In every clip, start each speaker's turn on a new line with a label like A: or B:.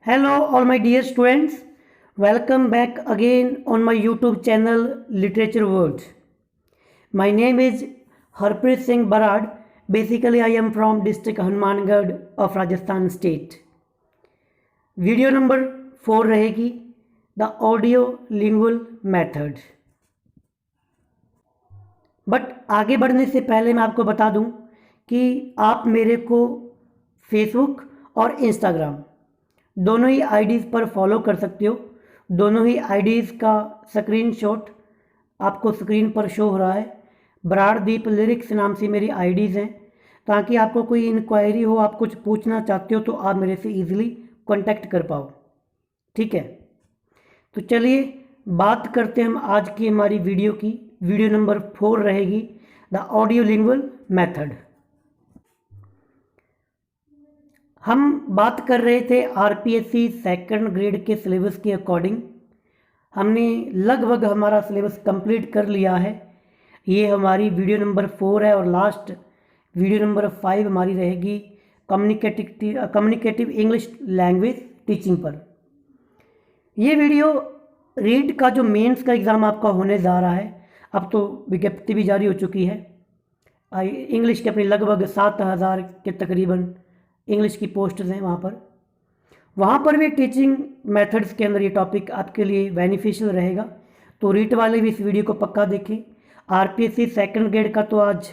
A: Hello, all my dear students. Welcome back again on my YouTube channel Literature World. My name is Harpreet Singh Barad. Basically, I am from district Hanumangarh of Rajasthan state. Video number 4 रहेगी the audio lingual method. But आगे बढ़ने से पहले मैं आपको बता दूं कि आप मेरे को फेसबुक और इंस्टाग्राम दोनों ही आईडीज़ पर फॉलो कर सकते हो। दोनों ही आईडीज़ का स्क्रीनशॉट आपको स्क्रीन पर शो हो रहा है। बराड़दीप लिरिक्स नाम से मेरी आईडीज़ हैं, ताकि आपको कोई इंक्वायरी हो, आप कुछ पूछना चाहते हो तो आप मेरे से इजीली कांटेक्ट कर पाओ। ठीक है, तो चलिए बात करते हैं हम आज की हमारी वीडियो की। वीडियो नंबर 4 रहेगी द ऑडियो लिंगुअल मेथड। हम बात कर रहे थे आरपीएससी सेकंड ग्रेड के सिलेबस के अकॉर्डिंग। हमने लगभग हमारा सिलेबस कंप्लीट कर लिया है। ये हमारी वीडियो नंबर 4 है और लास्ट वीडियो नंबर 5 हमारी रहेगी कम्युनिकेटिव इंग्लिश लैंग्वेज टीचिंग पर। ये वीडियो रीड का जो मेंस का एग्ज़ाम आपका होने जा रहा है, अब तो विज्ञप्ति भी जारी हो चुकी है। इंग्लिश के अपनी लगभग 7,000 के तकरीबन इंग्लिश की पोस्ट हैं वहाँ पर भी टीचिंग मेथड्स के अंदर ये टॉपिक आपके लिए बेनिफिशियल रहेगा। तो रीट वाले भी इस वीडियो को पक्का देखें। आरपीएससी सेकंड ग्रेड का तो आज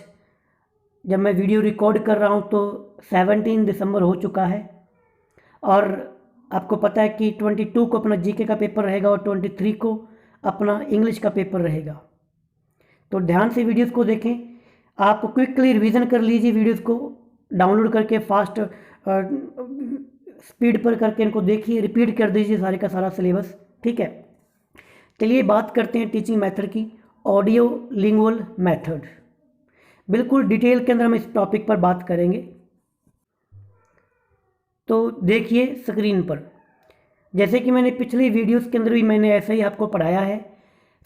A: जब मैं वीडियो रिकॉर्ड कर रहा हूँ तो 17 दिसंबर हो चुका है, और आपको पता है कि 22 को अपना जीके का पेपर रहेगा और 23 को अपना इंग्लिश का पेपर रहेगा। तो ध्यान से वीडियोस को देखें। आप क्विकली रिवीजन कर लीजिए, वीडियोस को डाउनलोड करके फास्ट स्पीड पर करके इनको देखिए, रिपीट कर दीजिए सारे का सारा सिलेबस। ठीक है, चलिए बात करते हैं टीचिंग मेथड की, ऑडियो लिंगुअल मेथड। बिल्कुल डिटेल के अंदर हम इस टॉपिक पर बात करेंगे। तो देखिए स्क्रीन पर, जैसे कि मैंने पिछली वीडियोस के अंदर भी मैंने ऐसा ही आपको पढ़ाया है।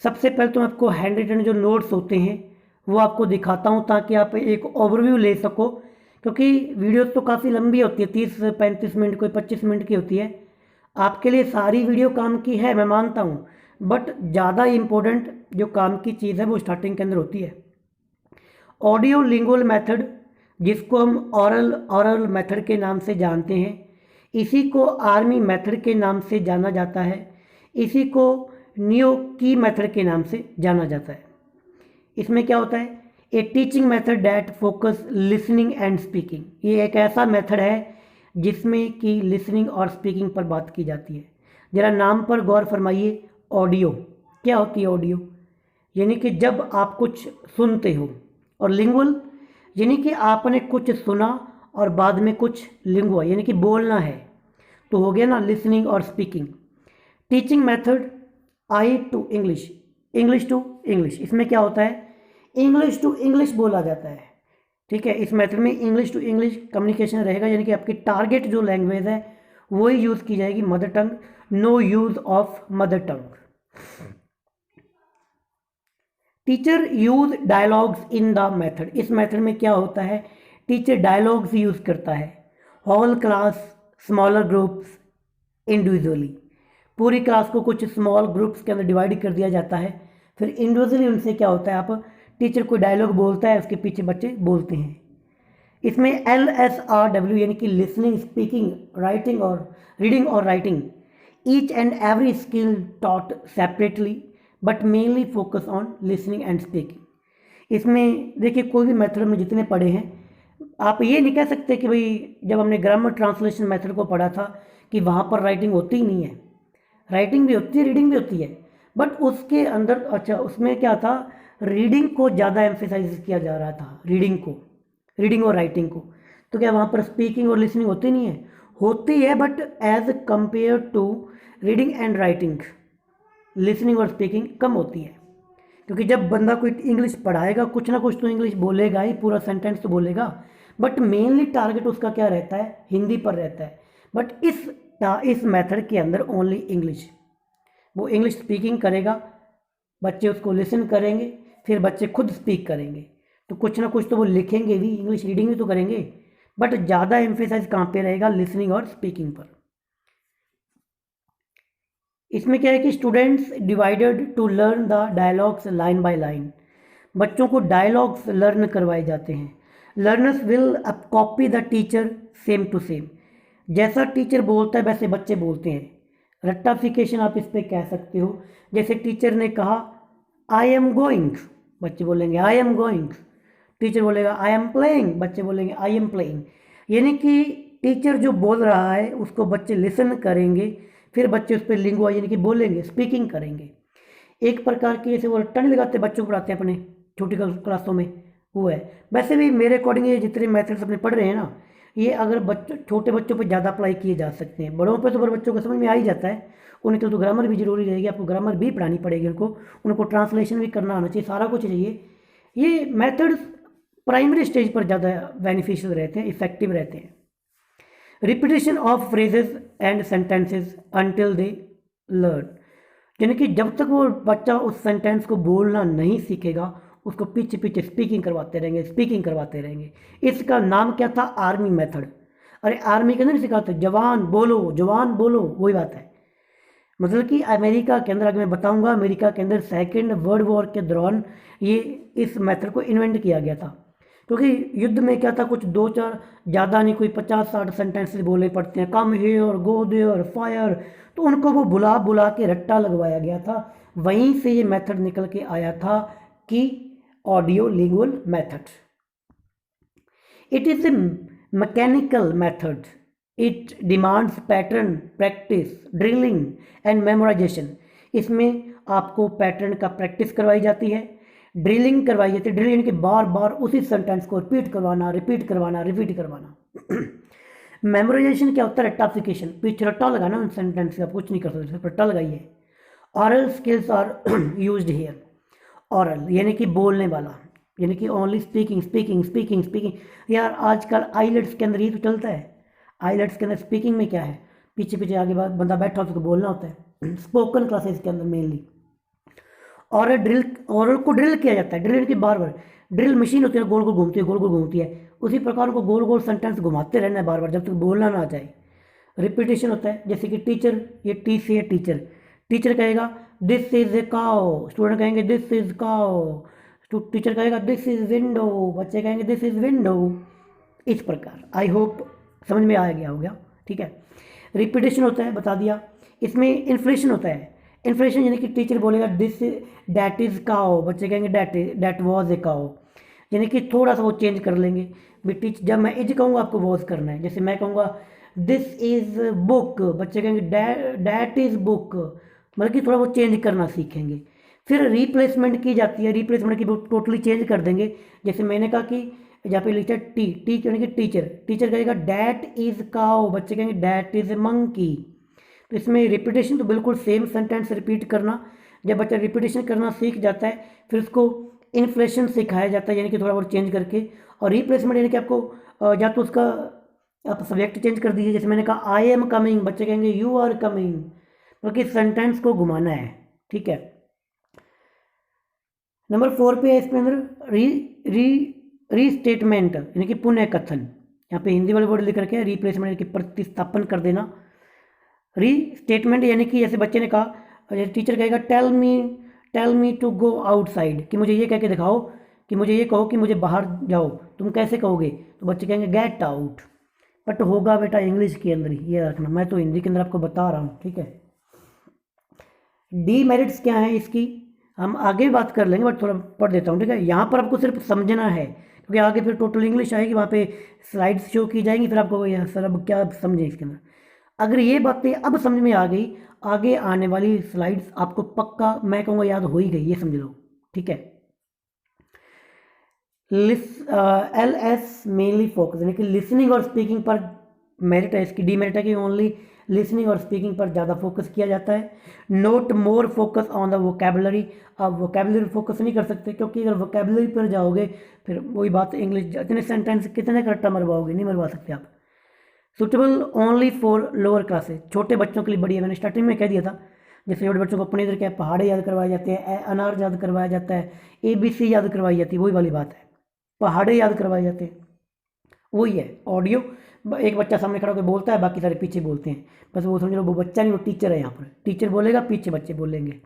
A: सबसे पहले तो मैं आपको हैंड रिटन जो नोट्स होते हैं वो आपको दिखाता हूँ, ताकि आप एक ओवरव्यू ले सको, क्योंकि वीडियोस तो काफ़ी लंबी होती है, 30-35 मिनट, कोई 25 मिनट की होती है। आपके लिए सारी वीडियो काम की है, मैं मानता हूँ, बट ज़्यादा इम्पोर्टेंट जो काम की चीज़ है वो स्टार्टिंग के अंदर होती है। ऑडियो लिंगुअल मेथड, जिसको हम ऑरल मेथड के नाम से जानते हैं, इसी को आर्मी मेथड के नाम से जाना जाता है, इसी को न्यू की मेथड के नाम से जाना जाता है। इसमें क्या होता है, a teaching method that focus listening and speaking. ये एक ऐसा मेथड है जिसमें कि लिसनिंग और स्पीकिंग पर बात की जाती है। ज़रा नाम पर गौर फरमाइए, ऑडियो। क्या होती है ऑडियो? यानी कि जब आप कुछ सुनते हो, और लिंगुअल यानी कि आपने कुछ सुना और बाद में कुछ लिंगुआ यानी कि बोलना है, तो हो गया ना लिसनिंग और speaking. Teaching method I to English, English to English. इसमें क्या होता है, इंग्लिश टू इंग्लिश बोला जाता है। ठीक है, इस मेथड में इंग्लिश टू इंग्लिश कम्युनिकेशन रहेगा, यानी कि आपकी टारगेट जो लैंग्वेज है वही यूज़ की जाएगी, mother tongue, no use of mother tongue. Teacher use dialogues in the method. इस मेथड में क्या होता है, टीचर डायलॉग्स यूज़ करता है। Whole class, smaller groups, individually. पूरी क्लास को कुछ स्मॉल ग्रुप्स के अंदर डिवाइड कर दिया जाता है, फिर इंडिविजुअली उनसे क्या होता है, आप टीचर कोई डायलॉग बोलता है, उसके पीछे बच्चे बोलते हैं। इसमें LSRW यानी कि लिसनिंग, स्पीकिंग, राइटिंग और रीडिंग और writing, each and every skill taught separately but mainly focus on listening and speaking. इसमें देखिए कोई भी मेथड में जितने पढ़े हैं, आप ये नहीं कह सकते कि भाई जब हमने ग्रामर ट्रांसलेशन मेथड को पढ़ा था कि वहाँ पर राइटिंग होती ही नहीं है। राइटिंग भी होती है, रीडिंग भी होती है, बट उसके अंदर अच्छा उसमें क्या था, रीडिंग को ज़्यादा एम्फेसाइज किया जा रहा था, रीडिंग और राइटिंग को। तो क्या वहाँ पर स्पीकिंग और लिसनिंग होती नहीं है? होती है, but as compare to reading and writing listening और स्पीकिंग कम होती है। क्योंकि जब बंदा कोई इंग्लिश पढ़ाएगा, कुछ ना कुछ तो इंग्लिश बोलेगा ही, पूरा सेंटेंस तो बोलेगा, बट मेनली टारगेट उसका क्या रहता है, हिंदी पर रहता है। बट इस मेथड के अंदर ओनली इंग्लिश, वो इंग्लिश स्पीकिंग करेगा, बच्चे उसको लिसन करेंगे, फिर बच्चे खुद स्पीक करेंगे, तो कुछ ना कुछ तो वो लिखेंगे भी, इंग्लिश रीडिंग भी तो करेंगे, बट ज़्यादा एम्फेसाइज कहाँ पे रहेगा, लिसनिंग और स्पीकिंग पर। इसमें क्या है कि students divided to learn the dialogues line by line, बच्चों को डायलॉग्स लर्न करवाए जाते हैं। लर्नर्स विल अब copy the teacher same to same, जैसा टीचर बोलता है वैसे बच्चे बोलते हैं। रट्टाफिकेशन आप इस पर कह सकते हो, जैसे टीचर ने कहा आई एम गोइंग, बच्चे बोलेंगे आई एम गोइंग। टीचर बोलेगा आई एम प्लेइंग, बच्चे बोलेंगे आई एम प्लेइंग। यानी कि टीचर जो बोल रहा है उसको बच्चे लिसन करेंगे, फिर बच्चे उस पर लिंगुआ यानी कि बोलेंगे, स्पीकिंग करेंगे। एक प्रकार की ऐसे वो रट्टा नहीं लगाते, बच्चों को पढ़ाते हैं अपने छोटी क्लासों में, वो है। वैसे भी मेरे अकॉर्डिंग ये जितने मेथड्स अपने पढ़ रहे हैं ना, ये अगर बच्चों छोटे बच्चों पे ज़्यादा अप्लाई किए जा सकते हैं। बड़ों पे तो बड़े बच्चों को समझ में आ ही जाता है, उन्हें तो ग्रामर भी जरूरी रहेगी, आपको ग्रामर भी पढ़ानी पड़ेगी उनको ट्रांसलेशन भी करना आना चाहिए, सारा कुछ चाहिए। ये मेथड्स प्राइमरी स्टेज पर ज़्यादा बेनिफिशियल रहते हैं, इफेक्टिव रहते हैं। Repetition of phrases and sentences until they learn, यानी कि जब तक वो बच्चा उस सेंटेंस को बोलना नहीं सीखेगा, उसको पीछे पीछे स्पीकिंग करवाते रहेंगे। इसका नाम क्या था? Army method. अरे आर्मी के अंदर सिखाते जवान बोलो, वही बात है। मतलब कि अमेरिका के अंदर, अगर मैं बताऊंगा, अमेरिका के अंदर सेकेंड वर्ल्ड वॉर के दौरान ये इस मेथड को इन्वेंट किया गया था, क्योंकि युद्ध में क्या था, कुछ 2-4 ज़्यादा नहीं, कोई 50-60 सेंटेंसेस बोलने पड़ते हैं, come here, go there, fire, तो उनको वो बुला बुला के रट्टा लगवाया गया था। वहीं से ये मेथड निकल के आया था कि audio lingual method. It is a mechanical method, it demands pattern practice, drilling and memorisation. इसमें आपको पैटर्न का प्रैक्टिस करवाई जाती है, ड्रिलिंग करवाई जाती है। ड्रिल यानी कि बार बार उसी सेंटेंस को रिपीट करवाना। मेमोराइजेशन क्या होता है? रट्टाफिकेशन, पीछे रट्टा लगाना उन सेंटेंस से, आप कुछ नहीं कर सकते, रट्टा लगाइए। Aural skills are used here. Aural यानी कि बोलने वाला, यानी कि ओनली स्पीकिंग। यार आजकल आईलेट्स के अंदर ये तो चलता है, आईलेट्स के अंदर स्पीकिंग में क्या है, पीछे पीछे आगे बंदा बैठा उसको बोलना होता है। स्पोकन क्लासेस के अंदर मेनली ऑरल को ड्रिल किया जाता है। ड्रिल की बार बार, ड्रिल मशीन होती है, गोल गोल घूमती है, उसी प्रकार उनको गोल गोल सेंटेंस घुमाते रहना है बार बार, जब तक बोलना ना आ जाए। रिपीटेशन होता है, जैसे कि टीचर, ये टी से है टीचर, टीचर कहेगा this is a cow, student कहेंगे दिस इज काओ, टीचर कहेगा दिस इज विंडो, बच्चे कहेंगे दिस इज विंडो। इस प्रकार आई होप समझ में आ गया होगा, ठीक है। रिपीटेशन होता है, बता दिया। इसमें इन्फ्लेशन होता है। इन्फ्लेशन यानी कि टीचर बोलेगा दिस डैट इज काओ, बच्चे कहेंगे डैट वॉज ए काओ, यानी कि थोड़ा सा वो चेंज कर लेंगे। टीचर, जब मैं इज कहूँगा आपको वॉज करना है, जैसे मैं कहूँगा दिस इज बुक, बच्चे कहेंगे डैट इज बुक, मतलब कि थोड़ा वो चेंज करना सीखेंगे। फिर रिप्लेसमेंट की जाती है, रिप्लेसमेंट की टोटली चेंज कर देंगे। जैसे मैंने कहा कि जहाँ पे लिखा टी यानी कि टीचर कहेगा डैट इज काओ, बच्चे कहेंगे डैट इज ए मंकी। तो इसमें रिपीटेशन तो बिल्कुल सेम सेंटेंस रिपीट करना। जब बच्चा रिपीटेशन करना सीख जाता है, फिर उसको इन्फ्लेशन सिखाया जाता है, यानी कि थोड़ा बहुत चेंज करके। और रिप्लेसमेंट यानी कि आपको या तो उसका आप सब्जेक्ट चेंज कर दीजिए, जैसे मैंने कहा आई एम कमिंग, बच्चे कहेंगे यू आर कमिंग, क्योंकि सेंटेंस को घुमाना है, ठीक है। नंबर 4 पे है इसके अंदर रीस्टेटमेंट यानी कि पुनः कथन। यहाँ पे हिंदी वाले वर्ड लिख रखे हैं, रिप्लेसमेंट यानी कि प्रतिस्थापन कर देना। रीस्टेटमेंट यानी कि जैसे बच्चे ने कहा, टीचर कहेगा tell me to go outside, कि मुझे ये कह के दिखाओ, कि मुझे ये कहो कि मुझे बाहर जाओ, तुम कैसे कहोगे? तो बच्चे कहेंगे गेट आउट, बट होगा बेटा इंग्लिश के अंदर ही, ये रखना, मैं तो हिंदी के अंदर आपको बता रहा हूँ, ठीक है। डीमेरिट्स क्या है इसकी हम आगे बात कर लेंगे, बट थोड़ा पढ़ देता हूँ, ठीक है। यहाँ पर आपको सिर्फ समझना है, क्योंकि आगे फिर टोटल इंग्लिश आएगी, वहाँ पे स्लाइड्स शो की जाएंगी, फिर आपको सर अब क्या समझे इसके अंदर। अगर ये बातें अब समझ में आ गई, आगे आने वाली स्लाइड्स आपको पक्का मैं कहूँगा याद हो ही गई, ये समझ लो, ठीक है। LS मेनली फोकस यानी कि लिसनिंग और स्पीकिंग पर मेरिट है इसकी। डीमेरिट है कि ओनली लिसनिंग और स्पीकिंग पर ज़्यादा फोकस किया जाता है। Note more focus on the vocabulary, आप वोकेबलरी फोकस नहीं कर सकते, क्योंकि अगर वोकेबलरी पर जाओगे फिर वही बात, इंग्लिश इतने सेंटेंस कितने का रट्टा मरवाओगे, नहीं मरवा सकते आप। Suitable only for lower classes, छोटे बच्चों के लिए बढ़िया, मैंने स्टार्टिंग में कह दिया था। जैसे छोटे बच्चों को अपने इधर क्या पहाड़े याद करवाए जाते हैं, अनार याद करवाया जाता है, ABC याद करवाई जाती है, वही वाली बात है, पहाड़े याद करवाए जाते हैं। वही है ऑडियो। एक बच्चा सामने खड़ा होकर बोलता है, बाकी सारे पीछे बोलते हैं, बस वो समझ लो वो बच्चा नहीं, वो टीचर है। यहाँ पर टीचर बोलेगा, पीछे बच्चे बोलेंगे।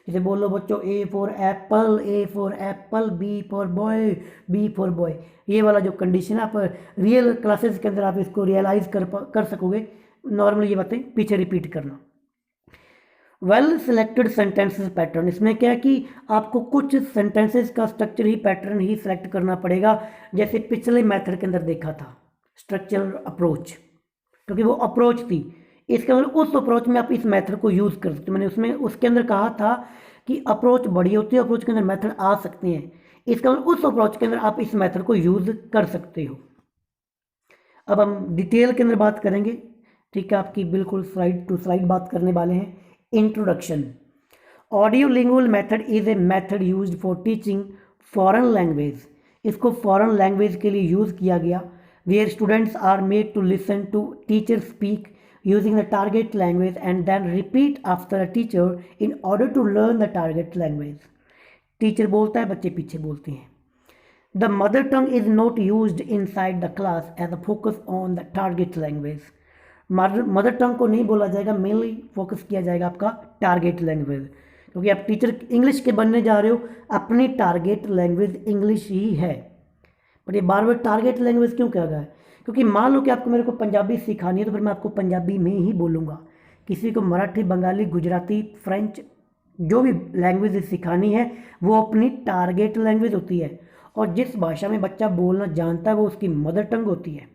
A: जैसे बोल लो बच्चों, A for apple, A for apple, B for boy, B for boy. ये वाला जो कंडीशन है, आप रियल क्लासेस के अंदर आप इसको रियलाइज कर सकोगे। नॉर्मली ये बातें पीछे रिपीट करना। वेल सिलेक्टेड सेंटेंसेस पैटर्न, इसमें क्या है कि आपको कुछ सेंटेंसेस का स्ट्रक्चर ही, पैटर्न ही सिलेक्ट करना पड़ेगा। जैसे पिछले मेथड के अंदर देखा था स्ट्रक्चरल अप्रोच, क्योंकि वो अप्रोच थी। इसके अंदर उस अप्रोच में आप इस मेथड को यूज़ कर सकते हो। मैंने उसमें उसके अंदर कहा था कि अप्रोच बड़ी होती है, अप्रोच के अंदर मेथड आ सकते हैं। इसके अंदर उस अप्रोच के अंदर आप इस मेथड को यूज़ कर सकते हो। अब हम डिटेल के अंदर बात करेंगे, ठीक है, आपकी बिल्कुल स्लाइड टू स्लाइड बात करने वाले हैं। Introduction. Audiolingual method is a method used for teaching foreign language. इसको फॉरेन लैंग्वेज के लिए यूज़ किया गया। Where students are made to listen to teacher speak using the target language and then repeat after a teacher in order to learn the target language. Teacher बोलता है, बच्चे पीछे बोलते हैं। The mother tongue is not used inside the class as a focus on the target language. Mother tongue को नहीं बोला जाएगा, मेनली फोकस किया जाएगा आपका टारगेट लैंग्वेज, क्योंकि आप टीचर इंग्लिश के बनने जा रहे हो, अपनी टारगेट लैंग्वेज इंग्लिश ही है। पर ये बार बार टारगेट लैंग्वेज क्यों कहा गया है? क्योंकि मान लो कि आपको मेरे को पंजाबी सिखानी है, तो फिर मैं आपको पंजाबी में ही बोलूँगा। किसी को मराठी, बंगाली, गुजराती, फ्रेंच, जो भी लैंग्वेज सिखानी है वो अपनी टारगेट लैंग्वेज होती है। और जिस भाषा में बच्चा बोलना जानता है वो उसकी मदर टंग होती है।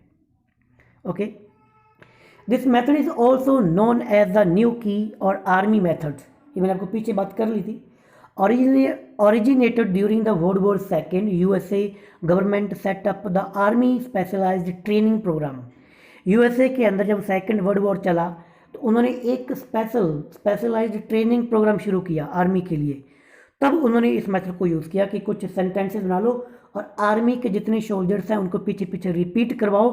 A: Okay, this method is also known as the new key और आर्मी मेथड्स। ये मैंने आपको पीछे बात कर ली थी। Originated during the World War II, USA government set up the Army Specialized Training Program. USA के अंदर जब सेकेंड वर्ल्ड वॉर चला तो उन्होंने एक स्पेशलाइज्ड ट्रेनिंग प्रोग्राम शुरू किया आर्मी के लिए। तब उन्होंने इस मेथड को यूज़ किया कि कुछ सेंटेंसेस बना लो और आर्मी के जितने सोल्जर्स हैं उनको पीछे पीछे रिपीट करवाओ।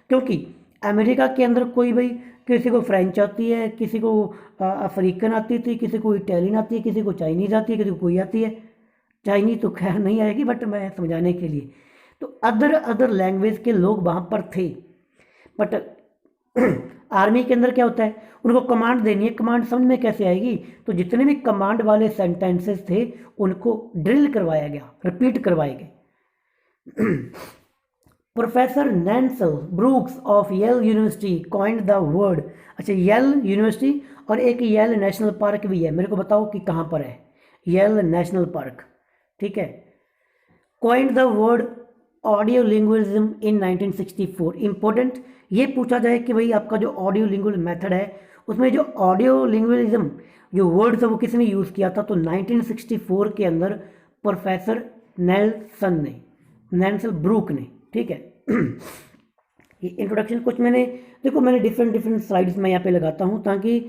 A: क्योंकि अमेरिका के अंदर कोई भाई, किसी को फ्रेंच आती है, किसी को अफ्रीकन आती थी, किसी को इटालियन आती है, किसी को चाइनीज़ आती है, किसी को कोई आती है। चाइनीज़ तो खैर नहीं आएगी, बट मैं समझाने के लिए, तो अदर लैंग्वेज के लोग वहाँ पर थे। बट आर्मी के अंदर क्या होता है, उनको कमांड देनी है, कमांड समझ में कैसे आएगी? तो जितने भी कमांड वाले सेंटेंसेस थे उनको ड्रिल करवाया गया, रिपीट करवाए गए। Professor Nelson Brooks of Yale University coined the word. अच्छा, येल यूनिवर्सिटी और एक येल नेशनल पार्क भी है, मेरे को बताओ कि कहाँ पर है येल नेशनल पार्क, ठीक है। Coined the word audio linguism in 1964। Important ये पूछा जाए कि भाई आपका जो ऑडियो लिंग्वल मेथड है उसमें जो ऑडियो लिंग्विज्म जो वर्ड्स है वो किसने यूज़ किया था? तो 1964 के अंदर प्रोफेसर नैंसल ब्रूक ने, ठीक है। ये इंट्रोडक्शन कुछ मैंने डिफरेंट स्लाइड्स में यहाँ पे लगाता हूँ ताकि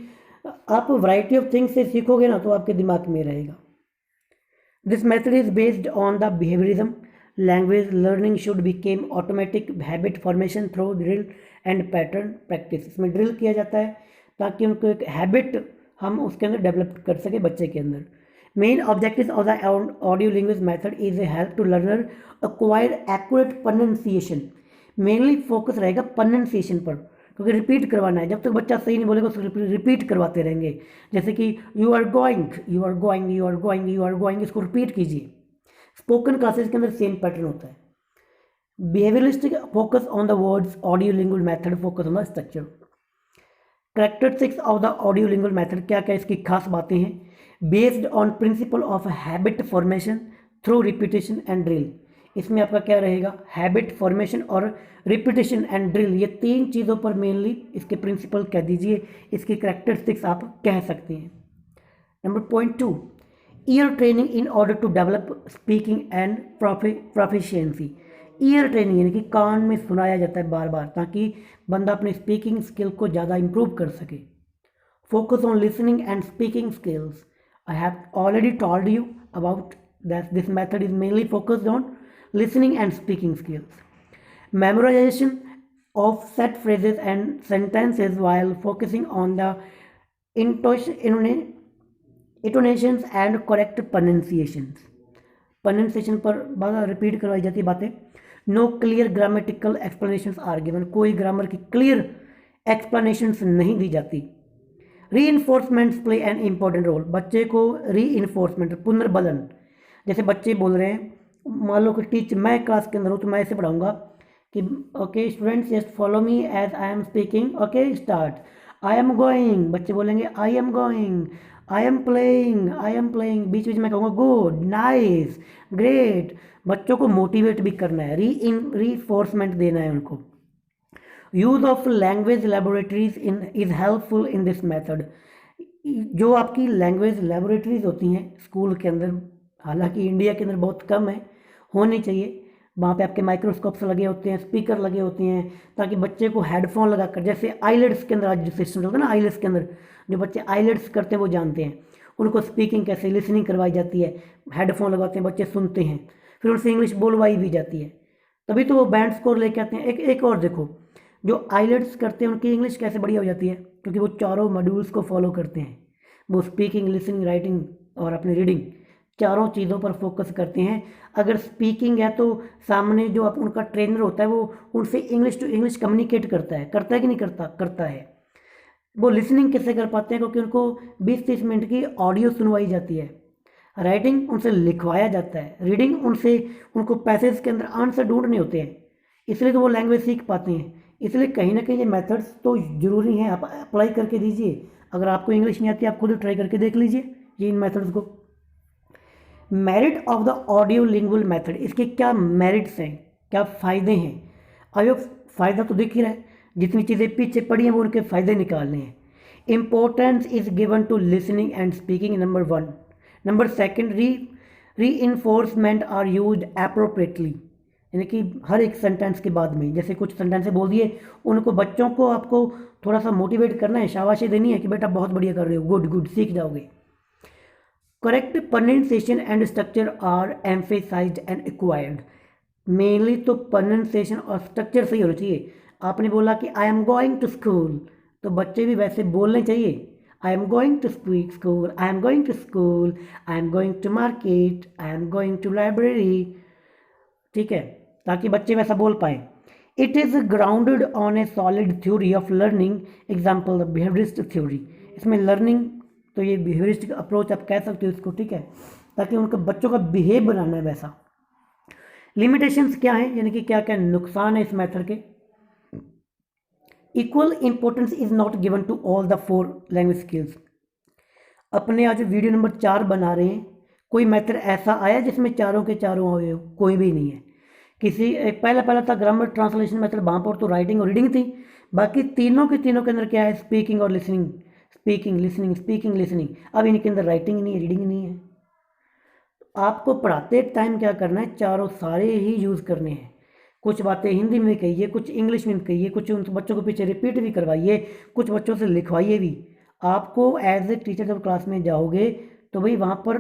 A: आप वैरायटी ऑफ थिंग्स से सीखोगे ना तो आपके दिमाग में रहेगा। This method is based on the behaviourism. Language learning should became automatic habit formation through drill and pattern practice. इसमें ड्रिल किया जाता है ताकि उनको एक हैबिट हम उसके अंदर डेवलप कर सके बच्चे के अंदर। Main objective of the audio language method is a help to learner acquire accurate pronunciation। Mainly focus रहेगा pronunciation पर, क्योंकि रिपीट करवाना है। जब तक बच्चा सही नहीं बोलेगा उसको रिपीट करवाते रहेंगे। जैसे कि you are going, you are going, you are going, you are going, इसको रिपीट कीजिए। स्पोकन क्लासेस के अंदर सेम पैटर्न होता है। Behaviouristic focus on the words, audio lingual method focus on the structure. Characteristics of the audio lingual method, क्या क्या इसकी खास बातें हैं? Based on principle of habit formation through repetition and drill. इसमें आपका क्या रहेगा? हैबिट फॉर्मेशन और रिपीटेशन एंड ड्रिल, ये तीन चीज़ों पर मेनली इसके प्रिंसिपल कह दीजिए, इसकी कैरेक्टरिस्टिक्स आप कह सकते हैं। Number point 2, ear training in order to develop speaking and proficiency. Ear training यानी कि कान में सुनाया जाता है बार बार ताकि बंदा अपने स्पीकिंग स्किल को ज़्यादा इंप्रूव कर सके। Focus on listening and speaking skills. I have already told you about that this method is mainly focused on listening and speaking skills. Memorization of set phrases and sentences while focusing on the intonations and correct pronunciations। pronunciation पर बार repeat करवाई जाती है बातें। No clear grammatical explanations are given, कोई grammar की clear explanations नहीं दी जाती। Reinforcements play an important role, बच्चे को रीइंफोर्समेंट पुनर्बलन, जैसे बच्चे बोल रहे हैं, मान लो कि टीचर मैं क्लास के अंदर हूँ तो मैं ऐसे पढ़ाऊंगा कि okay students just follow me as I am speaking, okay start, I am going, बच्चे बोलेंगे I am going, I am playing, I am playing, बीच बीच में कहूँगा गुड, नाइस, ग्रेट, बच्चों को मोटिवेट भी करना है, रीफोर्समेंट देना है उनको। Use of language laboratories in is helpful in this method, जो आपकी लैंग्वेज लेबोरेटरीज होती हैं स्कूल के अंदर, हालांकि इंडिया के अंदर बहुत कम है, होनी चाहिए, वहाँ पे आपके माइक्रोस्कोप्स लगे होते हैं, स्पीकर लगे होते हैं, ताकि बच्चे को हेडफोन लगाकर, जैसे आईलेट्स के अंदर आज जो सिस्टम चलता है ना, आईलेट्स के अंदर जो बच्चे आईलेट्स करते हैं वो जानते हैं, उनको स्पीकिंग कैसे, लिसनिंग करवाई जाती है, हेडफोन लगाते हैं, बच्चे सुनते हैं, फिर उनसे इंग्लिश बोलवाई भी जाती है, तभी तो वो बैंड स्कोर लेके आते हैं। एक और देखो, जो आईलेट्स करते हैं उनकी इंग्लिश कैसे बढ़िया हो जाती है, क्योंकि वो चारों मॉड्यूल्स को फॉलो करते हैं, वो स्पीकिंग, लिसनिंग, राइटिंग और अपनी रीडिंग, चारों चीज़ों पर फोकस करते हैं। अगर स्पीकिंग है तो सामने जो उनका ट्रेनर होता है वो उनसे इंग्लिश टू इंग्लिश कम्युनिकेट करता है कि नहीं करता, करता है। वो लिसनिंग कैसे कर पाते हैं, क्योंकि उनको 20-30 मिनट की ऑडियो सुनवाई जाती है, राइटिंग उनसे लिखवाया जाता है, रीडिंग उनसे, उनको पैसेज के अंदर आंसर ढूंढने होते हैं, इसलिए तो वो लैंग्वेज सीख पाते हैं। इसलिए कहीं ना कहीं ये मेथड्स तो ज़रूरी हैं, आप अप्लाई करके दीजिए। अगर आपको इंग्लिश नहीं आती आप खुद ट्राई करके देख लीजिए ये इन मेथड्स को। Merit of the audio lingual method, इसके क्या मेरिट्स हैं, क्या फ़ायदे हैं? आयोग फ़ायदा तो दिख ही रहा है, जितनी चीज़ें पीछे पड़ी हैं वो उनके फ़ायदे निकालने हैं। Importance is given to listening and speaking, number 1। Number 2, री इन्फोर्समेंट आर यूज अप्रोप्रिएटली, यानी कि हर एक सेंटेंस के बाद में, जैसे कुछ सेंटेंस बोल दिए, उनको बच्चों को आपको थोड़ा सा मोटिवेट करना है, शाबाशी देनी है कि बेटा बहुत बढ़िया कर रहे हो, गुड गुड, सीख जाओगे। Correct pronunciation and structure are emphasised and acquired, mainly तो प्रोनाउंसिएशन और स्ट्रक्चर सही होना चाहिए। आपने बोला कि I am going to school, तो बच्चे भी वैसे बोलने चाहिए, I am going to school, I am going to school, I am going to market, I am going to library, ठीक है, ताकि बच्चे वैसा बोल पाए। It is grounded on a solid theory of learning, example the behaviourist theory, इसमें learning तो ये बिहेवियरिस्टिक अप्रोच आप कह सकते हो इसको, ठीक है, ताकि उनके बच्चों का बिहेव बनाना है वैसा। लिमिटेशंस क्या है, यानी कि क्या क्या नुकसान है इस मेथड के? Equal importance is not given to all the 4 language skills. अपने आज वीडियो नंबर 4 बना रहे हैं, कोई मेथड ऐसा आया जिसमें चारों के चारों हुए हो? कोई भी नहीं है। किसी एक पहला था ग्रामर ट्रांसलेशन मेथड, वहाँ पर तो राइटिंग और रीडिंग थी, बाकी तीनों के अंदर क्या है? स्पीकिंग और listening, speaking listening, speaking listening. अब इनके अंदर राइटिंग नहीं है, रीडिंग नहीं है। आपको पढ़ाते टाइम क्या करना है? चारों सारे ही यूज़ करने हैं। कुछ बातें हिंदी में कहिए, कुछ इंग्लिश में कहिए, कुछ उन बच्चों को पीछे रिपीट भी करवाइए, कुछ बच्चों से लिखवाइए भी। आपको एज ए टीचर जब क्लास में जाओगे तो भाई वहाँ पर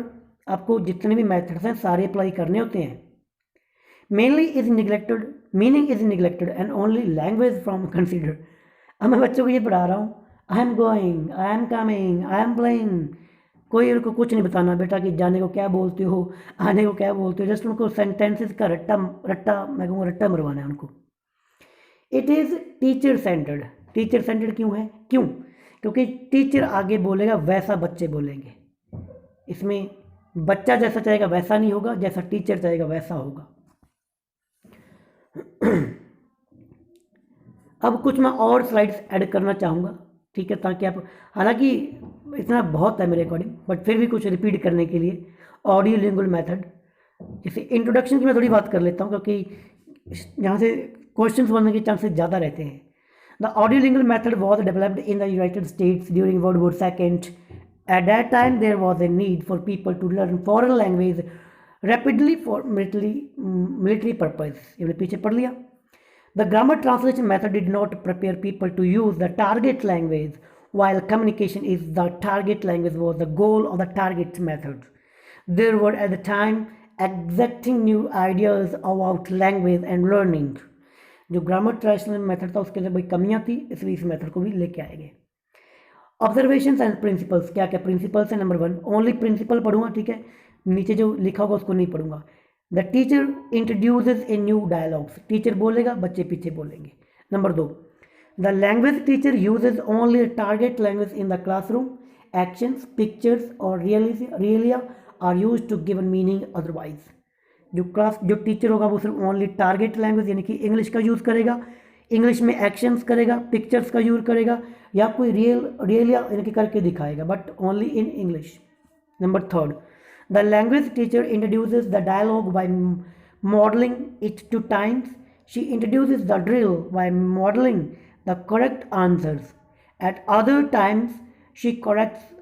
A: आपको जितने भी मेथड्स हैं सारे अप्लाई करने होते हैं। Mainly is neglected, meaning is neglected and only language from considered. अब मैं बच्चों को ये पढ़ा रहा हूँ, आई am going, I am coming, I am playing, कोई उनको कुछ नहीं बताना बेटा कि जाने को क्या बोलते हो, आने को क्या बोलते हो, जस्ट उनको सेंटेंसेस का रट्टा मैं कहूँगा रट्टा मरवाना है उनको। It is teacher centred, teacher centred क्यों है? क्योंकि टीचर आगे बोलेगा वैसा बच्चे बोलेंगे, इसमें बच्चा जैसा चाहेगा वैसा नहीं होगा, जैसा टीचर चाहेगा वैसा होगा। अब कुछ मैं और स्लाइड्स ऐड करना चाहूँगा, ठीक है, ताकि आप, हालांकि इतना बहुत है मेरे अकॉर्डिंग, बट फिर भी कुछ रिपीट करने के लिए। ऑडियो लिंगुअल मेथड, जैसे इंट्रोडक्शन की मैं थोड़ी बात कर लेता हूँ, क्योंकि यहाँ से क्वेश्चंस बनने के चांसेस ज़्यादा रहते हैं। The audio lingual method was developed in the United states during world war II. At that time there was a need for people to learn foreign language rapidly for military purpose. ये पीछे पढ़ लिया। The grammar translation method did not prepare people to use the target language, while communication is the target language was the goal of the target method. There were at the time exacting new ideas about language and learning. जो grammar translation method था उसके अंदर भाई कमियाँ थी, इसलिए इस method को भी लेके आएंगे। ऑब्जर्वेशंस एंड प्रिंसिपल्स, क्या क्या प्रिंसिपल्स है? नंबर 1 ओनली प्रिंसिपल पढ़ूंगा, ठीक है, नीचे जो लिखा होगा उसको नहीं पढ़ूंगा। The teacher introduces a new dialogues, teacher बोलेगा, बच्चे पीछे बोलेंगे। Number 2, the language teacher uses only target language in the classroom, actions, pictures और realia are use to given meaning otherwise. जो टीचर होगा वो सिर्फ ओनली टारगेट लैंग्वेज यानी कि इंग्लिश का यूज़ करेगा, इंग्लिश में एक्शंस करेगा, पिक्चर्स का यूज़ करेगा या कोई रियलिया यानी कि करके दिखाएगा, but only in English. Number 3, the language teacher introduces the dialogue by modelling it two times, she introduces the drill by modelling the correct answers, at other times she corrects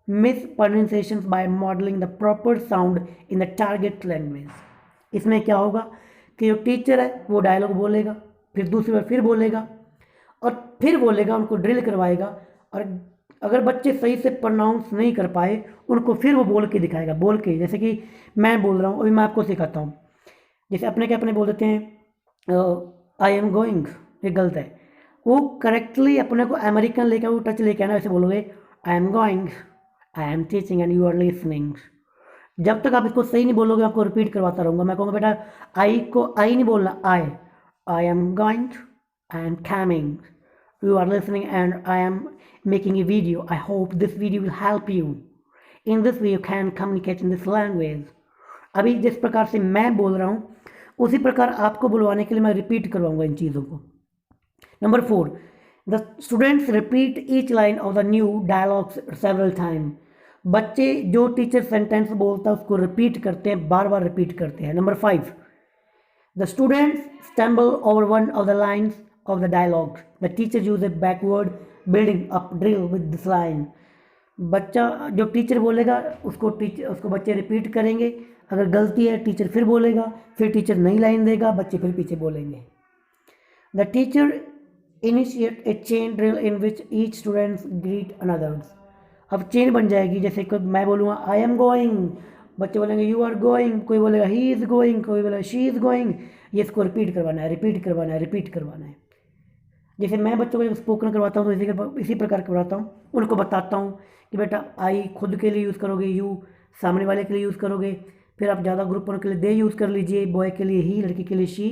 A: mispronunciations by modeling the proper sound in the target language। इसमें क्या होगा कि जो teacher है वो dialogue बोलेगा, फिर दूसरी बार फिर बोलेगा और फिर बोलेगा, उनको ड्रिल करवाएगा, और अगर बच्चे सही से प्रोनाउंस नहीं कर पाए उनको फिर वो बोल के दिखाएगा, बोल के, जैसे कि मैं बोल रहा हूँ अभी, मैं आपको सिखाता हूँ। जैसे अपने क्या अपने बोल देते हैं आई एम गोइंग, ये गलत है, वो करेक्टली अपने को अमेरिकन लेकर वो टच लेके आना, वैसे बोलोगे I am going, I am teaching and you are listening. जब तक आप इसको सही नहीं बोलोगे आपको रिपीट करवाता रहूँगा। मैं कहूँगा बेटा आई को आई नहीं बोलना, आई am going, I am coming, you are listening and I am making a video. I hope this video will help you. In this way you can communicate in this language. अभी जिस प्रकार से मैं बोल रहा हूँ उसी प्रकार आपको बुलवाने के लिए मैं रिपीट करवाऊंगा इन चीज़ों को। Number 4, the students repeat each line of the new dialogues several time. बच्चे जो टीचर सेंटेंस बोलता है उसको रिपीट करते हैं, बार बार रिपीट करते हैं। Number 5, the students stumble over one of the lines of the dialogue. The teacher uses a backward building up drill with this line. बच्चा जो टीचर बोलेगा उसको बच्चे रिपीट करेंगे, अगर गलती है टीचर फिर बोलेगा, फिर टीचर नई लाइन देगा, बच्चे फिर पीछे बोलेंगे। The teacher initiate a chain drill in which each student greet another. अब चेन बन जाएगी, जैसे मैं बोलूँगा आई एम गोइंग, बच्चे बोलेंगे यू आर गोइंग, कोई बोलेगा ही इज़ गोइंग, कोई बोलेगा शी इज़ गोइंग। ये इसको रिपीट करवाना है, रिपीट करवाना है, रिपीट करवाना है। जैसे मैं बच्चों को जब स्पोकन करवाता हूँ तो इसी प्रकार करवाता हूँ, उनको बताता हूँ कि बेटा आई खुद के लिए यूज़ करोगे, यू सामने वाले के लिए यूज़ करोगे, फिर आप ज़्यादा ग्रुप के लिए दे यूज़ कर लीजिए, बॉय के लिए ही, लड़की के लिए शी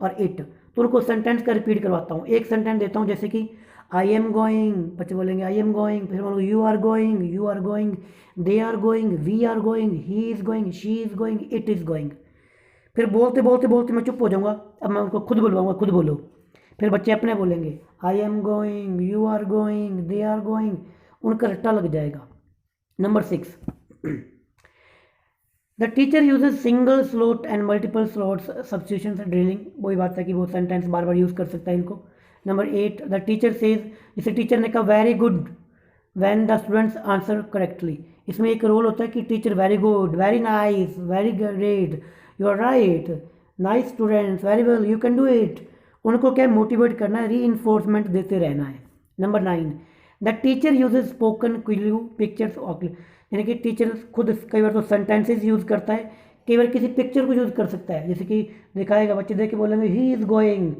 A: और इट। तो उनको सेंटेंस का रिपीट करवाता हूँ। एक सेंटेंस देता हूँ जैसे कि आई एम गोइंग, बच्चे बोलेंगे आई एम गोइंग, फिर बोलोगे you are going, you are going, they are going, we are going, he is going, she is going, it is going. फिर बोलते बोलते बोलते मैं चुप हो जाऊँगा, अब मैं उनको खुद बुलवाऊँगा, खुद बोलो। फिर बच्चे अपने बोलेंगे I am going, you are going, they are going, उनका रट्टा लग जाएगा। Number 6, the teacher uses single slot and multiple slots substitution drilling. वही बात है कि वो सेंटेंस बार बार यूज़ कर सकता है इनको। नंबर 8, द टीचर सेज, जैसे टीचर ने कहा very good when the students answer correctly. इसमें एक रोल होता है कि teacher very good, very nice, very great, you are right, nice students, very well, you can do it. उनको क्या मोटिवेट करना है, री इन्फोर्समेंट देते रहना है। Number 9, the teacher uses spoken cue pictures ऑक्ल, यानी कि टीचर खुद कई बार तो सेंटेंसेस यूज़ करता है, कई बार किसी पिक्चर को यूज़ कर सकता है, जैसे कि दिखाएगा, बच्चे देख के बोलेंगे ही इज़ गोइंग,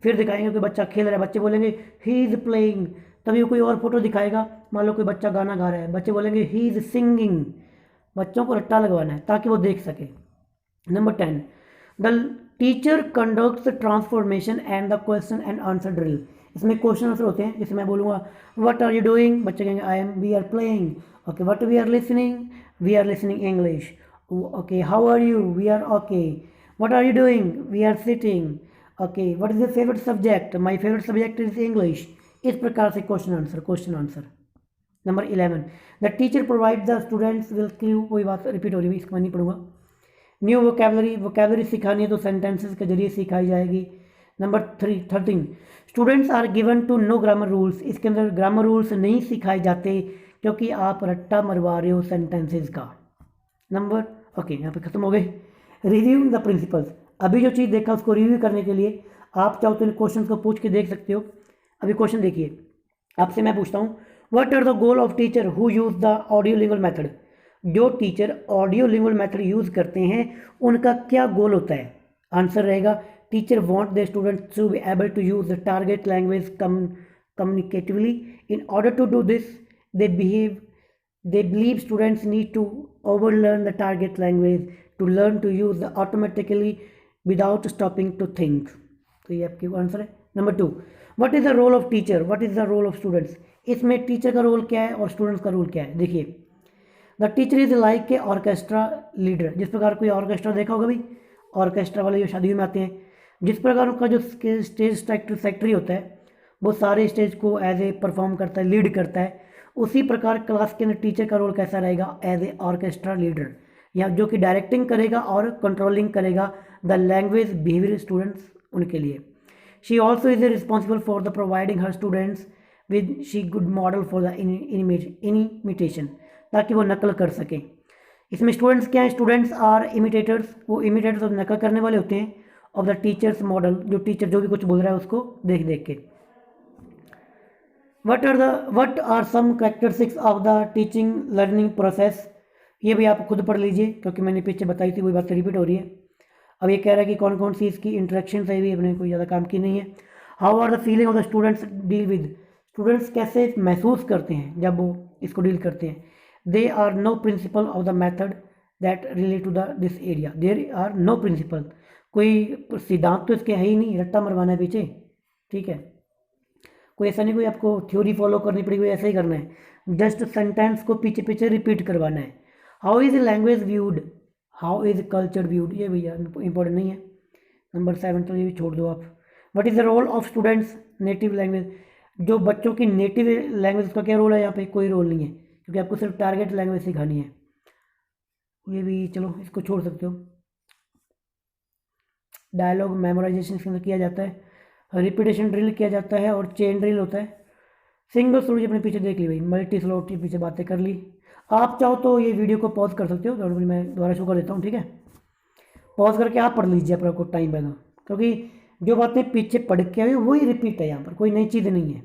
A: फिर दिखाएंगे कि बच्चा खेल रहा है, बच्चे बोलेंगे ही इज़ प्लेइंग, तभी कोई और फोटो दिखाएगा, मान लो कोई बच्चा गाना गा रहा है, बच्चे बोलेंगे ही इज़ सिंगिंग। बच्चों को रट्टा लगवाना है ताकि वो देख सके। Number 10, the teacher conducts transformation and the question and answer drill. इसमें क्वेश्चन आंसर होते हैं, जैसे मैं बोलूँगा व्हाट आर यू डूइंग, बच्चे कहेंगे I am, we are playing, okay, what we are listening English, okay, how are you, we are okay, what are you doing, we are sitting, okay, what is your favourite subject, my favourite subject is English. इस प्रकार से question answer. Number 11, the teacher provide the students will cue, वही बात repeat हो रही है, इसको मैं नहीं पढ़ूंगा। न्यू वोकेबलरी सिखानी है तो सेंटेंसेस के जरिए सिखाई जाएगी। Number 13, students are given to no grammar rules. इसके अंदर ग्रामर रूल्स नहीं सिखाए जाते क्योंकि आप रट्टा मरवा रहे हो सेंटेंसेस का। नंबर ओके, यहाँ पे खत्म हो गए। रिव्यू द प्रिंसिपल्स, अभी जो चीज़ देखा उसको रिव्यू करने के लिए आप चाहो तो इन क्वेश्चन को पूछ के देख सकते हो। अभी क्वेश्चन देखिए, आपसे मैं पूछता हूँ what are the goal of teacher who use the audio lingual method. जो teacher audio lingual method use करते हैं उनका क्या गोल होता है। आंसर रहेगा teacher want the student to be able to use the target language communicatively. In order to do this they believe students need to overlearn the target language to learn to use automatically without stopping to think. तो ये आपके answer है। Number 2, what is the role of teacher, what is the role of students. इसमें teacher का role क्या है और students का रोल क्या है। देखिए, the teacher is like a orchestra leader. जिस प्रकार कोई ऑर्केस्ट्रा देखा होगा भाई, ऑर्केस्ट्रा वाले जो शादियों में आते हैं, जिस प्रकार उनका जो स्टेज सेक्रेटरी होता है वो सारे स्टेज को एज ए परफॉर्म करता है, लीड करता है, उसी प्रकार क्लास के अंदर टीचर का रोल कैसा रहेगा, एज ए ऑर्केस्ट्रा लीडर, या जो कि डायरेक्टिंग करेगा और कंट्रोलिंग करेगा द लैंग्वेज बिहेवियर स्टूडेंट्स उनके लिए। She also is responsible for the providing her students with she good model for the imitation, ताकि वो नकल कर सकें। इसमें स्टूडेंट्स क्या हैं, स्टूडेंट्स आर इमिटेटर्स, वो इमिटेटर्स और नकल करने वाले होते हैं ऑफ द टीचर्स मॉडल, जो टीचर जो भी कुछ बोल रहा है उसको देख देख के। What are some characteristics of the teaching learning process. ये भी आप खुद पढ़ लीजिए क्योंकि मैंने पीछे बताई थी, वही बात रिपीट हो रही है। अब ये कह रहा है कि कौन कौन सी इसकी इंटरेक्शन है, भी अपने कोई ज़्यादा काम की नहीं है। How are the feeling of the students deal with, students कैसे महसूस करते हैं जब वो इसको डील करते हैं। They are no principle of the method that relate to the this area, there are no principle, कोई सिद्धांत तो इसके है ही नहीं, रट्टा मरवाना है पीछे, ठीक है। कोई ऐसा नहीं कोई आपको थ्योरी फॉलो करनी पड़ेगी, ऐसा ही करना है, जस्ट सेंटेंस को पीछे पीछे रिपीट करवाना है। How is language viewed, how is culture viewed, ये भैया इंपॉर्टेंट नहीं है। नंबर 7 तो ये भी छोड़ दो आप। What is the role of students native language, जो बच्चों की नेटिव लैंग्वेज का क्या रोल है यहाँ पे, कोई रोल नहीं है क्योंकि आपको सिर्फ टारगेट लैंग्वेज सिखानी है। ये भी चलो इसको छोड़ सकते हो। डायलॉग मेमोराइजेशन इसके अंदर किया जाता है, रिपीटेशन ड्रिल किया जाता है और चेन ड्रिल होता है। सिंगल स्लोट अपने पीछे देख ली भाई, मल्टी स्लोट के पीछे बातें कर ली। आप चाहो तो ये वीडियो को पॉज कर सकते हो, मैं दोबारा शुरू कर देता हूँ, ठीक है। पॉज करके आप पढ़ लीजिए पर आपको टाइम पैदा, क्योंकि जो बातें पीछे पढ़ के आई वही रिपीट है, यहाँ पर कोई नई चीज़ नहीं है।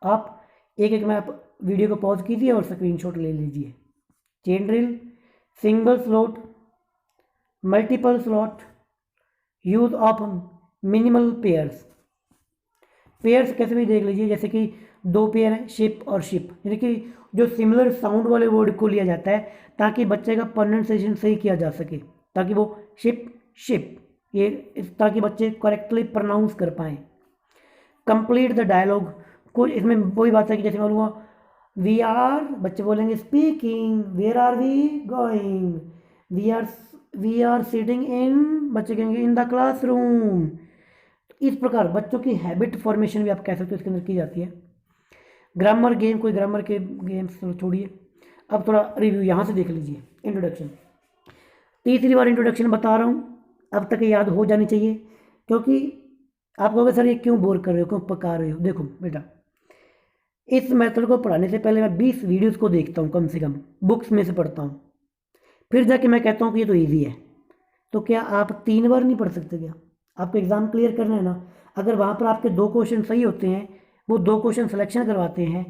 A: आप एक एक में आप वीडियो को पॉज कीजिए और स्क्रीनशॉट ले लीजिए। Chain drill, single slot, multiple slot, use of minimal pairs. Pairs कैसे भी देख लीजिए, जैसे कि 2 पेयर है, शिप और शिप, यानी कि जो सिमिलर साउंड वाले वर्ड को लिया जाता है ताकि बच्चे का प्रोनाउंसिएशन सही किया जा सके, ताकि वो शिप शिप ये ताकि बच्चे करेक्टली प्रोनाउंस कर पाएँ। कंप्लीट द डायलॉग, कुछ इसमें वही बात है कि जैसे मालूम हुआ वी आर, बच्चे बोलेंगे speaking, where are we going, we are sitting in, बच्चे कहेंगे इन द क्लासरूम। इस प्रकार बच्चों की हैबिट फॉर्मेशन भी आप कह सकते हो इसके अंदर की जाती है। ग्रामर गेम, कोई ग्रामर के गेम्स छोड़िए, अब थोड़ा रिव्यू यहाँ से देख लीजिए। इंट्रोडक्शन, तीसरी बार इंट्रोडक्शन बता रहा हूँ, अब तक याद हो जानी चाहिए, क्योंकि आप कहोगे सर ये क्यों बोर कर रहे हो, क्यों पका रहे हो। देखो बेटा, इस मेथड को पढ़ाने से पहले मैं 20 वीडियोस को देखता हूँ, कम से कम बुक्स में से पढ़ता हूँ, फिर जाके मैं कहता हूँ कि ये तो ईजी है। तो क्या आप 3 बार नहीं पढ़ सकते क्या? आपको एग्ज़ाम क्लियर करना है ना। अगर वहाँ पर आपके 2 क्वेश्चन सही होते हैं, वो 2 क्वेश्चन सिलेक्शन करवाते हैं,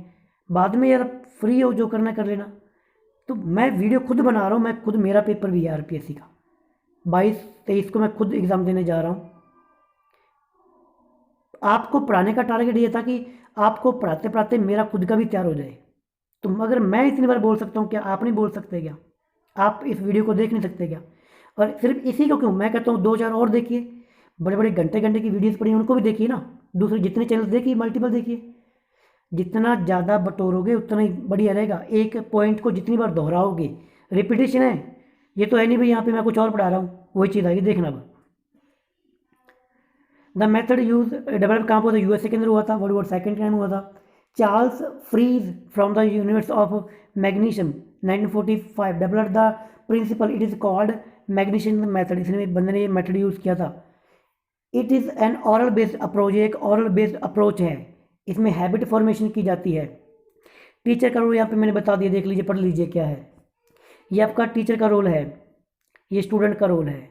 A: बाद में यार फ्री हो जो करना कर लेना। तो मैं वीडियो खुद बना रहा हूँ, मैं खुद, मेरा पेपर भी है RPSC का 22-23 को मैं खुद एग्ज़ाम देने जा रहा हूँ। आपको पढ़ाने का टारगेट ये था कि आपको पढ़ाते पढ़ाते मेरा खुद का भी तैयार हो जाए। तो अगर मैं इतनी बार बोल सकता हूँ, क्या आप नहीं बोल सकते क्या? आप इस वीडियो को देख नहीं सकते क्या? और सिर्फ इसी को क्यों, मैं कहता हूँ 2-4 और देखिए, बड़े बड़े घंटे घंटे की वीडियोस पढ़िए, उनको भी देखिए ना, दूसरे जितने चैनल देखिए, मल्टीपल देखिए। जितना ज़्यादा बटोरोगे उतना ही बढ़िया रहेगा। एक पॉइंट को जितनी बार दोहराओगे, रिपीटेशन है, ये तो है नहीं भाई यहाँ पे मैं कुछ और पढ़ा रहा हूँ, वही चीज़ आएगी, देखना। अब द मेथड यूज डेवलप कहाँ पर USA के अंदर हुआ था, वर्ल्ड वॉर सेकेंड टाइम हुआ था। Charles Fries from the universe of magnesium 1945 develop the principle, it is called magnesium method. इसने बंदे ने ये मेथड यूज़ किया था। It is an oral based approach, एक ऑरल बेस्ड अप्रोच है, इसमें हैबिट फॉर्मेशन की जाती है। टीचर का रोल यहाँ पे मैंने बता दिया, देख लीजिए, पढ़ लीजिए क्या है। ये आपका टीचर का रोल है, ये स्टूडेंट का रोल है।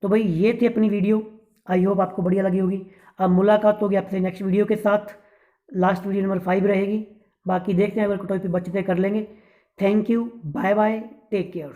A: तो भाई ये थी अपनी वीडियो, आई होप आपको बढ़िया लगी होगी। अब मुलाकात होगी आपसे नेक्स्ट वीडियो के साथ, लास्ट वीडियो नंबर 5 रहेगी। बाकी देखते हैं, अगर कोई टॉपिक बचते कर लेंगे। Thank you, bye bye, take care.